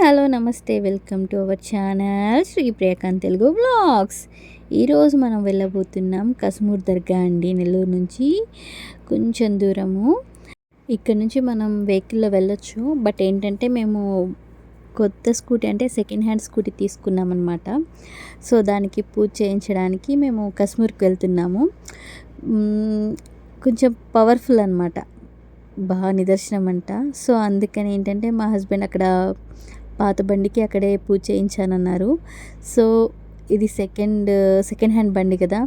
Hello namaste welcome to our channel Shri Priyakanth Telugu vlogs. ఈరోజు మనం వెళ్ళబోతున్నాం కస్మూర్ దర్గా అండి, నెల్లూరు నుంచి కొంచెం దూరము. ఇక్కడ నుంచి మనం వెహికల్లో వెళ్ళొచ్చు. బట్ ఏంటంటే మేము కొత్త స్కూటీ అంటే సెకండ్ హ్యాండ్ స్కూటీ తీసుకున్నాం అనమాట. సో దానికి పూజ చేయించడానికి మేము కస్మూర్కి వెళ్తున్నాము. కొంచెం పవర్ఫుల్ అనమాట, బాగా నిదర్శనం అంట. సో అందుకని ఏంటంటే మా హస్బెండ్ అక్కడ పాత బండికి అక్కడే పూజ చేయించానన్నారు. సో ఇది సెకండ్ హ్యాండ్ బండి కదా,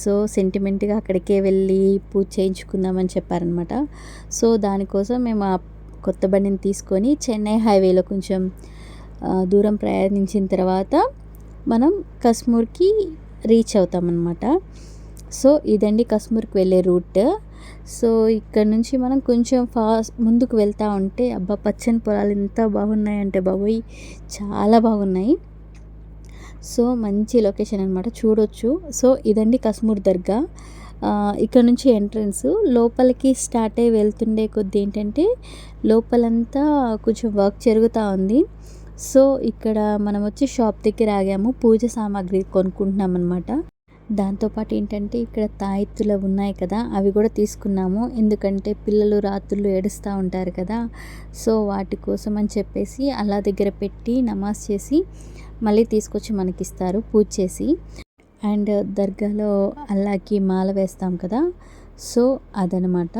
సో సెంటిమెంట్గా అక్కడికే వెళ్ళి పూజ చేయించుకుందామని చెప్పారనమాట. సో దానికోసం మేము ఆ కొత్త బండిని తీసుకొని చెన్నై హైవేలో కొంచెం దూరం ప్రయాణించిన తర్వాత మనం కస్మూర్కి రీచ్ అవుతామన్నమాట. సో ఇదండి కస్మూర్కి వెళ్ళే రూట్. సో ఇక్కడ నుంచి మనం కొంచెం ముందుకు వెళ్తూ ఉంటే అబ్బా పచ్చని పొలాలు ఎంత బాగున్నాయంటే బాబోయ్, చాలా బాగున్నాయి. సో మంచి లొకేషన్ అనమాట, చూడొచ్చు. సో ఇదండి కస్మూర్ దర్గా. ఇక్కడ నుంచి ఎంట్రన్స్. లోపలికి స్టార్ట్ అయ్యి వెళ్తుండే కొద్ది ఏంటంటే లోపలంతా కొంచెం వర్క్ జరుగుతూ ఉంది. సో ఇక్కడ మనం వచ్చి షాప్ దగ్గర ఆగాము, పూజ సామాగ్రి కొనుక్కుంటున్నాం అనమాట. దాంతోపాటు ఏంటంటే ఇక్కడ తాయెత్తులు ఉన్నాయి కదా, అవి కూడా తీసుకున్నాము. ఎందుకంటే పిల్లలు రాత్రులు ఏడుస్తూ ఉంటారు కదా, సో వాటి కోసం అని చెప్పేసి అల్లా దగ్గర పెట్టి నమాజ్ చేసి మళ్ళీ తీసుకొచ్చి మనకిస్తారు పూజ చేసి. అండ్ దర్గాలో అల్లాకి మాల వేస్తాం కదా, సో అదనమాట.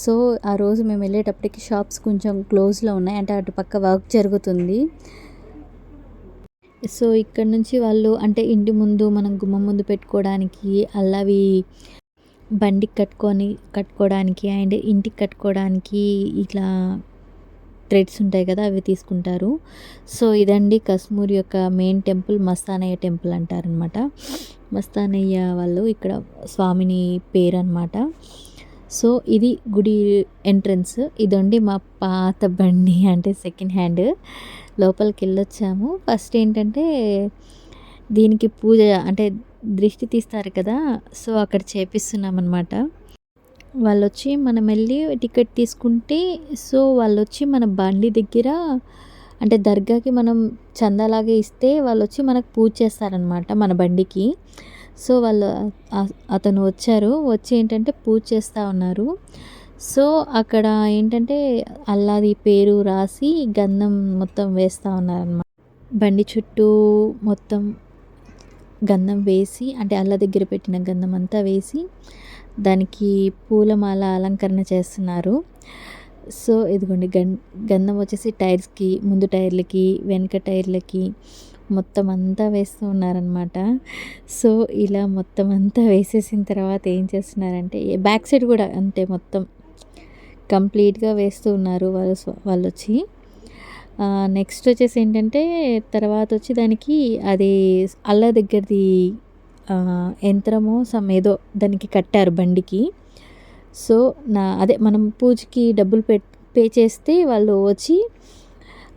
సో ఆ రోజు మేము వెళ్ళేటప్పటికి షాప్స్ కొంచెం క్లోజ్లో ఉన్నాయి, అంటే అటుపక్క వర్క్ జరుగుతుంది. సో ఇక్కడ నుంచి వాళ్ళు అంటే ఇంటి ముందు మనం గుమ్మం ముందు పెట్టుకోవడానికి అల్లవి బండికి కట్టుకోవడానికి అండ్ ఇంటికి కట్టుకోవడానికి ఇట్లా థ్రెడ్స్ ఉంటాయి కదా, అవి తీసుకుంటారు. సో ఇదండి కస్మూర్ యొక్క మెయిన్ టెంపుల్, మస్తానయ్య టెంపుల్ అంటారనమాట. మస్తానయ్య వాళ్ళు ఇక్కడ స్వామిని పేరు అనమాట. సో ఇది గుడి ఎంట్రన్స్. ఇదండి మా పాత బండి, అంటే సెకండ్ హ్యాండ్. లోపలికి వెళ్ళొచ్చాము. ఫస్ట్ ఏంటంటే దీనికి పూజ అంటే దృష్టి తీస్తారు కదా, సో అక్కడ చేపిస్తున్నాం అనమాట. వాళ్ళు వచ్చి మనం వెళ్ళి టికెట్ తీసుకుంటే, సో వాళ్ళు వచ్చి మన బండి దగ్గర అంటే దర్గాకి మనం చందాలాగే ఇస్తే వాళ్ళు వచ్చి మనకు పూజ చేస్తారనమాట మన బండికి. సో వాళ్ళు అతను వచ్చి ఏంటంటే పూజ చేస్తూ ఉన్నారు. సో అక్కడ ఏంటంటే అల్లాది పేరు రాసి గంధం మొత్తం వేస్తూ ఉన్నారన్నమాట. బండి చుట్టూ మొత్తం గంధం వేసి, అంటే అల్లా దగ్గర పెట్టిన గంధం అంతా వేసి దానికి పూలమాల అలంకరణ చేస్తున్నారు. సో ఇదిగోండి గంధం వచ్చేసి టైర్స్కి, ముందు టైర్లకి, వెనక టైర్లకి మొత్తం అంతా వేస్తూ ఉన్నారనమాట. సో ఇలా మొత్తం అంతా వేసేసిన తర్వాత ఏం చేస్తున్నారంటే బ్యాక్ సైడ్ కూడా అంతే మొత్తం కంప్లీట్గా వేస్తూ ఉన్నారు వాళ్ళు వచ్చి. నెక్స్ట్ వచ్చేసి ఏంటంటే తర్వాత వచ్చి దానికి అది అల్లా దగ్గరది యంత్రమో ఏదో దానికి కట్టారు బండికి. సో అదే మనం పూజకి డబ్బులు పే చేస్తే వాళ్ళు వచ్చి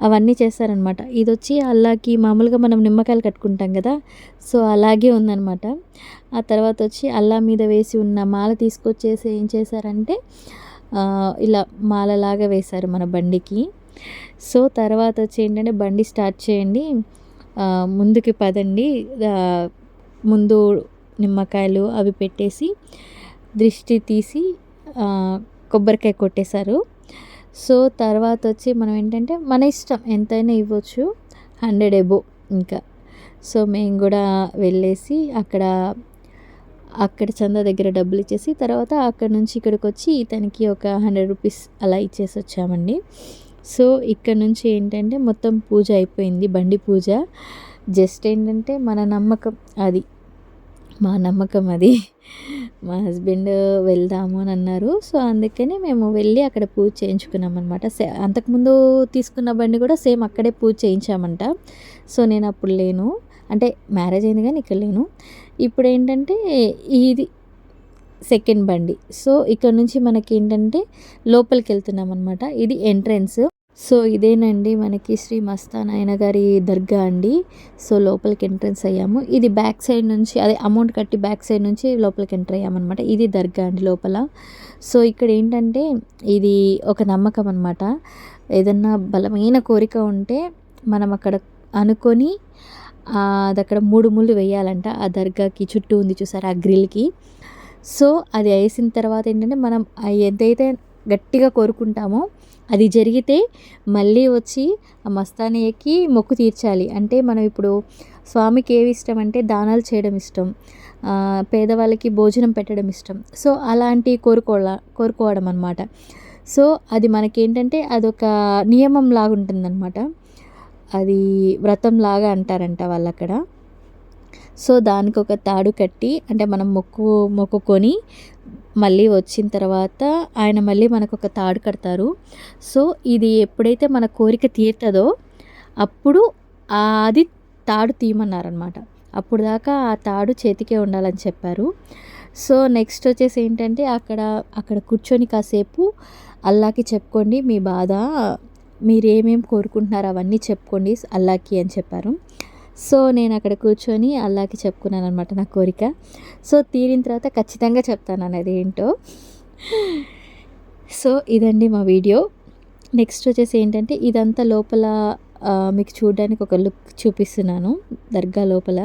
అవన్నీ చేస్తారనమాట. ఇది వచ్చి అల్లాకి మామూలుగా మనం నిమ్మకాయలు కట్టుకుంటాం కదా, సో అలాగే ఉందన్నమాట. ఆ తర్వాత వచ్చి అల్లా మీద వేసి ఉన్న మాల తీసుకొచ్చేసి ఏం చేశారంటే ఇలా మాలలాగా వేశారు మన బండికి. సో తర్వాత వచ్చి ఏంటంటే బండి స్టార్ట్ చేయండి, ముందుకి పదండి, ముందు నిమ్మకాయలు అవి పెట్టేసి దృష్టి తీసి కొబ్బరికాయ కొట్టేశారు. సో తర్వాత వచ్చి మనం ఏంటంటే మన ఇష్టం ఎంతైనా ఇవ్వచ్చు, 100 అబోవ్ ఇంకా. సో మేము కూడా వెళ్ళేసి అక్కడ చందా దగ్గర డబ్బులు ఇచ్చేసి తర్వాత అక్కడ నుంచి ఇక్కడికి వచ్చి ఇతనికి ఒక 100 రూపీస్ అలా ఇచ్చేసి వచ్చామండి. సో ఇక్కడ నుంచి ఏంటంటే మొత్తం పూజ అయిపోయింది, బండి పూజ. జస్ట్ ఏంటంటే మన నమ్మకం అది, మా నమ్మకం అది. మా హస్బెండ్ వెళ్దాము అని అన్నారు. సో అందుకని మేము వెళ్ళి అక్కడ పూజ చేయించుకున్నాం అనమాట. అంతకుముందు తీసుకున్న బండి కూడా సేమ్ అక్కడే పూజ చేయించామంట. సో నేను అప్పుడు లేను, అంటే మ్యారేజ్ అయింది కానీ ఇక్కడ లేను. ఇప్పుడు ఏంటంటే ఇది సెకండ్ బండి. సో ఇక్కడ నుంచి మనకి ఏంటంటే లోపలికి వెళ్తున్నాం అనమాట. ఇది ఎంట్రన్స్. సో ఇదేనండి మనకి శ్రీ మస్తానాయన గారి దర్గా అండి. సో లోపలికి ఎంట్రన్స్ అయ్యాము. ఇది బ్యాక్ సైడ్ నుంచి, అదే అమౌంట్ కట్టి బ్యాక్ సైడ్ నుంచి లోపలికి ఎంటర్ అయ్యామన్నమాట. ఇది దర్గా అండి లోపల. సో ఇక్కడ ఏంటంటే ఇది ఒక నమ్మకం అనమాట. ఏదన్నా బలమైన కోరిక ఉంటే మనం అక్కడ అనుకొని అదక్కడ 3 ముళ్ళు వేయాలంట. ఆ దర్గాకి చుట్టూ ఉంది చూసారా ఆ గ్రిల్‌కి. సో, అది ఏసిన తర్వాత ఏంటంటే మనం ఏదైతే గట్టిగా కోరుకుంటామో అది జరిగితే మళ్ళీ వచ్చి ఆ మస్తానయ్యకి మొక్కు తీర్చాలి. అంటే మనం ఇప్పుడు స్వామికి ఏవి ఇష్టం అంటే దానాలు చేయడం ఇష్టం. పేదవాళ్ళకి భోజనం పెట్టడం ఇష్టం. సో, అలాంటివి కోరుకోవడం అనమాట. సో, అది మనకేంటంటే అదొక నియమం లాగా ఉంటుందన్నమాట. అది వ్రతంలాగా అంటారంట వాళ్ళక్కడ. సో, దానికొక తాడు కట్టి అంటే మనం మొక్కుకొని మళ్ళీ వచ్చిన తర్వాత ఆయన మళ్ళీ మనకొక తాడు కడతారు. సో, ఇది ఎప్పుడైతే మన కోరిక తీరుతదో అప్పుడు అది తాడు తీయమన్నారనమాట. అప్పుడు దాకా ఆ తాడు చేతికే ఉండాలని చెప్పారు. సో, నెక్స్ట్ వచ్చేసి ఏంటంటే అక్కడ కూర్చొని కాసేపు అల్లాకి చెప్పుకోండి మీ బాధ, మీరేమేమి కోరుకుంటున్నారో అవన్నీ చెప్పుకోండి అల్లాకి అని చెప్పారు. సో, నేను అక్కడ కూర్చొని అల్లాకి చెప్పుకున్నాను అనమాట నా కోరిక. సో, తీరిన తర్వాత ఖచ్చితంగా చెప్తాను అనేది ఏంటో. సో, ఇదండి మా వీడియో. నెక్స్ట్ వచ్చేసి ఏంటంటే ఇదంతా లోపల మీకు చూడడానికి ఒక లుక్ చూపిస్తున్నాను. దర్గా లోపల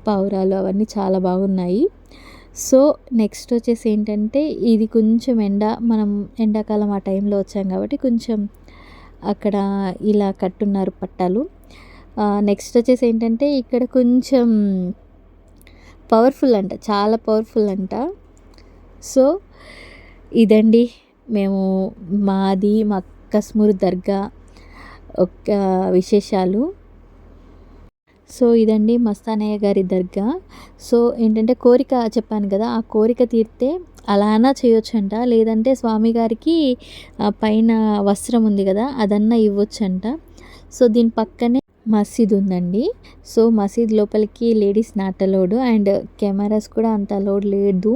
పావురాలు అవన్నీ చాలా బాగున్నాయి. సో, నెక్స్ట్ వచ్చేసి ఏంటంటే ఇది కొంచెం మనం ఎండాకాలం ఆ టైంలో వచ్చాం కాబట్టి కొంచెం అక్కడ ఇలా కట్టున్నారు పట్టాలు. నెక్స్ట్ వచ్చేసి ఏంటంటే ఇక్కడ కొంచెం పవర్ఫుల్ అంట, చాలా పవర్ఫుల్ అంట. సో, ఇదండి మాది మా కస్మూర్ దర్గా ఒక విశేషాలు. సో, ఇదండి మస్తానయ్య గారి దర్గా. సో, ఏంటంటే కోరిక చెప్పాను కదా, ఆ కోరిక తీరితే అలానా చేయొచ్చంట. లేదంటే స్వామిగారికి పైన వస్త్రం ఉంది కదా అదన్నా ఇవ్వొచ్చంట. సో, దీని పక్కనే మసీద్ ఉందండి. సో, మసీద్ లోపలికి ladies not allowed and cameras కూడా అంత అలౌడ్ లేదు.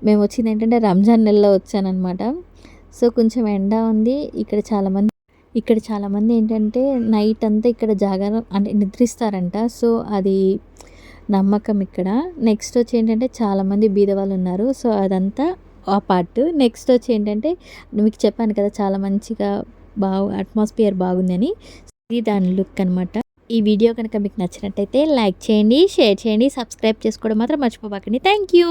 మేము వచ్చింది ఏంటంటే రంజాన్ నెలలో వచ్చాననమాట. సో, కొంచెం ఎండ ఉంది. ఇక్కడ చాలామంది ఏంటంటే నైట్ అంతా ఇక్కడ జాగారం అంటే నిద్రిస్తారంట. సో, అది నమ్మకం ఇక్కడ. నెక్స్ట్ వచ్చి ఏంటంటే చాలామంది బీదవాళ్ళు ఉన్నారు. సో, అదంతా ఆ పార్ట్. నెక్స్ట్ వచ్చి ఏంటంటే మీకు చెప్పాను కదా చాలా మంచిగా అట్మాస్ఫియర్ బాగుందని. ఇది దాని లుక్ అనమాట. ఈ వీడియో కనుక మీకు నచ్చినట్టయితే లైక్ చేయండి, షేర్ చేయండి, సబ్స్క్రైబ్ చేసుకోవడం మాత్రం మర్చిపోకండి. Thank you.